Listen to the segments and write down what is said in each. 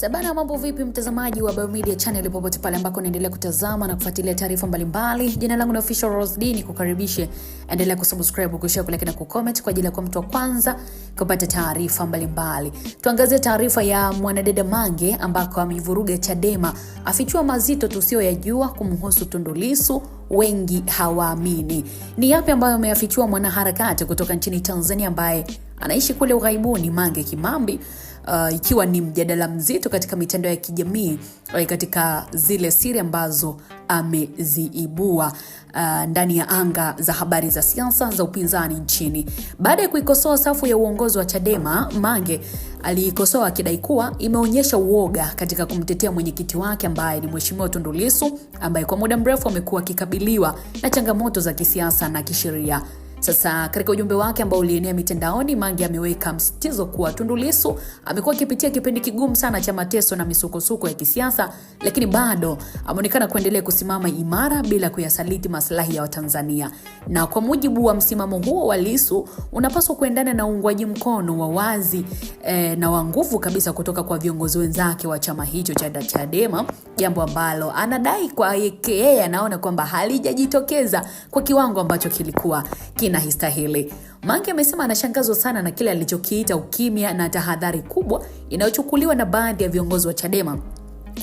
Yes, bana mambo vipi mtazamaji wa Biomedia channel popote pale ambako unaendelea kutazama na kufuatilia taarifa mbalimbali. Jina langu ni Official Rose D, nikukaribishe. Endelea kusubscribe, kushare, kulike na kucomment kwa ajili ya kuwa mtu wa kwanza kupata taarifa mbalimbali. Tuangazie taarifa ya mwanadada Mange ambako amevuruga Chadema, afichua mazito tusiyoyajua kumhusu Tundu Lissu, wengi hawaamini. Ni yapi ambayo ameyafichua mwanaharakati kutoka nchini Tanzania ambaye anaishi kule ughaibuni, Mange Kimambi? Ikiwa ni mjadala mzito katika mitandao ya kijamii katika zile siri ambazo ameziibua ndani ya anga za habari za siasa za upinzani nchini. Baada ya kuikosoa safu ya uongozi wa Chadema, Mange aliikosoa akidai kuwa imeonyesha uoga katika kumtetea mwenyekiti wake ambaye ni Mheshimiwa Tundu Lissu, ambaye kwa muda mrefu amekuwa akikabiliwa na changamoto za kisiasa na kisheria. Sasa katika ujumbe wake ambao ulienea mitandaoni, Mange ameweka msitizo kuwa Tundu Lissu amekuwa akipitia kipindi kigumu sana cha mateso na misukosuko ya kisiasa, lakini bado ameonekana kuendelea kusimama imara bila kuyasaliti maslahi ya Watanzania. Na kwa mujibu wa msimamo huo wa Lissu, unapaswa kuendana na uungwaji mkono wa wazi na wa nguvu kabisa kutoka kwa viongozi wenzake wa chama hicho cha Chadema, jambo ambalo anadai kwa yeye anaona kwamba halijajitokeza kwa kiwango ambacho kilikuwa kinastahili. Mange amesema anashangazwa sana na kile alichokiita ukimya na tahadhari kubwa inayochukuliwa na baadhi ya viongozi wa Chadema,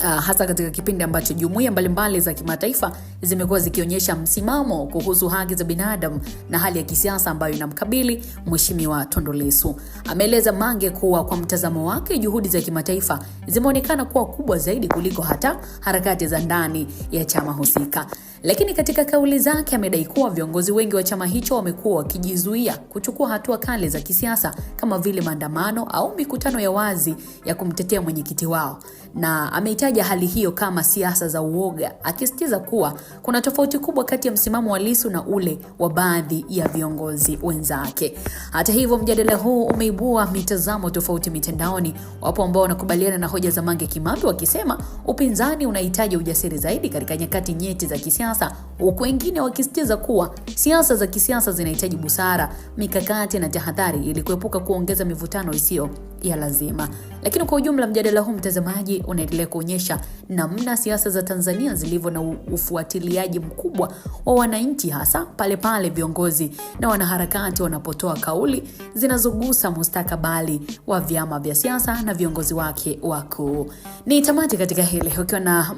hasa katika kipindi ambacho jumuiya mbalimbali za kimataifa zimekuwa zikionyesha msimamo kuhusu haki za binadamu na hali ya kisiasa ambayo inamkabili Mheshimiwa Tundu Lissu. Ameeleza Mange kuwa kwa mtazamo wake juhudi za kimataifa zimeonekana kuwa kubwa zaidi kuliko hata harakati za ndani ya chama husika. Lakini katika kauli zake amedai kuwa viongozi wengi wa chama hicho wamekuwa wakijizuia kuchukua hatua kali za kisiasa kama vile maandamano au mikutano ya wazi ya kumtetea mwenyekiti wao, na ameitaja hali hiyo kama siasa za uoga, akisitiza kuwa kuna tofauti kubwa kati ya msimamo wa Lissu na ule wa baadhi ya viongozi wenzake. Hata hivyo, mjadala huu umeibua mitazamo tofauti mitandaoni. Wapo ambao wanakubaliana na hoja za Mange Kimambi wakisema upinzani unahitaji ujasiri zaidi katika nyakati nyeti za kisiasa, huku wengine wakisitiza kuwa siasa za kisiasa zinahitaji busara, mikakati na tahadhari ili kuepuka kuongeza mivutano isiyo ya lazima. Lakini kwa ujumla mjadala huu mtazamaji unaendelea kuonyesha namna siasa za Tanzania zilivyo na ufuatiliaji mkubwa wa wananchi, hasa pale viongozi na wanaharakati wanapotoa kauli zinazogusa mustakabali wa vyama vya siasa na viongozi wake wakuu. Ni tamati katika hili. Ukiwa na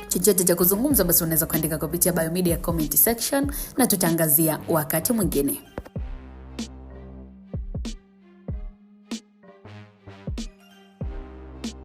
chochote cha kuzungumza, basi unaweza kuandika kupitia Biomedia comment section na tutaangazia wakati mwingine.